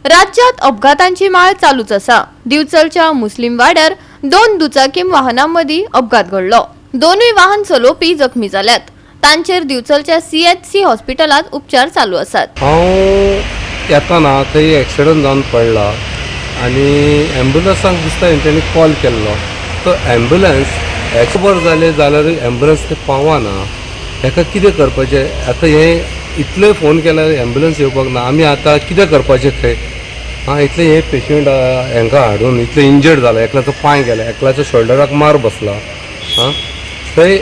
राज्यात अपघातांची माळ चालूच असा. दिवचलच्या मुस्लिम वाड्यार 2 दुचाकी वाहनांमध्ये अपघात घडलो. दोन्ही वाहन चलोवपी जखमी जाल्यात. तांचेर दिवचलच्या CHC हॉस्पिटलात उपचार चालू असतात. हांव येताना थंय एक्सिडंट जावन पडला आनी एम्ब्युलन्साक दिसता हेंच्यांनी कॉल केल्लो. तो एम्ब्युलन्स एक्सपर जाले जाल्यार एम्ब्युलन्स ते पावना. हेका कितें करपाचें? आतां हें इतले फोन केल्यार एम्ब्युलन्स येवपाक ना. आमी आतां कितें करपाचें थंय? इतले हे पेशंट हांकां हाडून इतले इंजर्ड जाला. एकल्याचो पांय गेला, एकल्याचो शोल्डराक मार बसला. थंय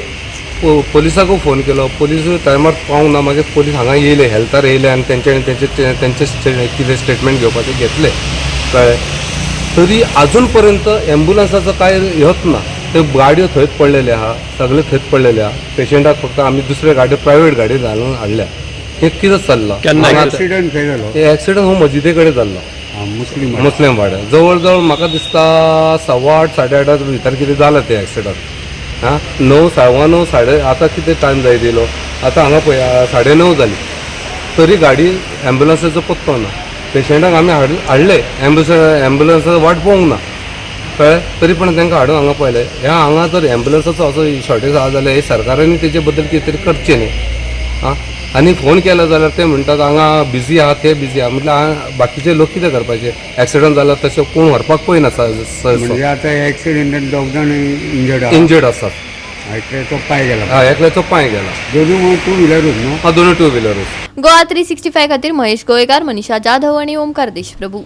पोलिसाकूय फोन केलो. पोलीस टायमार पावूंक ना. मागीर पोलीस हांगा येयले, हेल्थार येयले आनी तेंचे कितें स्टेटमेंट घेवपाचें घेतले. कळ्ळें? तरी आजून पर्यंत एम्ब्युलन्साचो कांय हेच ना. ते गाडयो थंयच पडलेले आहा, सगळे थंयच पडलेले आहा. पेशंटाक फक्त आमी दुसरे गाडी प्रायवेट गाडी घालून हाडल्या. हे कितें चल्लां? एक्सिडेंट खंय जालो? एक्सिडंट हो मस्जिदे कडेन जाल्लो. मुस्लिम वाड्यार जवळ जवळ म्हाका दिसता 8:15 8:30 भितर कितें जालें तें एक्सिडंट. 9 9:15 साडे आतां कितें टायम जाय दिलो. आतां हांगा पळय 9:30 जाली तरी गाडी एम्ब्युलन्साचो पत्तो ना. पेशंटाक आमी हाडले, एम्ब्युलन्साचो वाट पळोवंक ना. कळ्ळें? तरी पण तांकां हाडून हांगा पळयलें. हांगा जर एम्ब्युलन्साचो असो शॉर्टेज आहा जाल्यार हे सरकारांनी तेजे बद्दल कितें तरी करचें न्ही. आनी फोन केलो जाल्यार ते म्हणटात हांगा बिजी आहा, ते बिजी आहा. म्हटल्यार बाकीचे लोक कितें करपाचे? एक्सिडंट जाल्यार तशें कोण व्हरपाक पळयना. म्हणजे आतां एक्सिडेंटान 2 जाण इंजर्ड आसात. एकल्याचो पांय गेला. एकल्याचो पांय गेला. दोनूय 2 व्हिलरूच न्हू? दोनूय 2 व्हिलरूच. गोवा 365 खातीर महेश गोयकार, मनीषा जाधव आणि ओमकार देशप्रभू.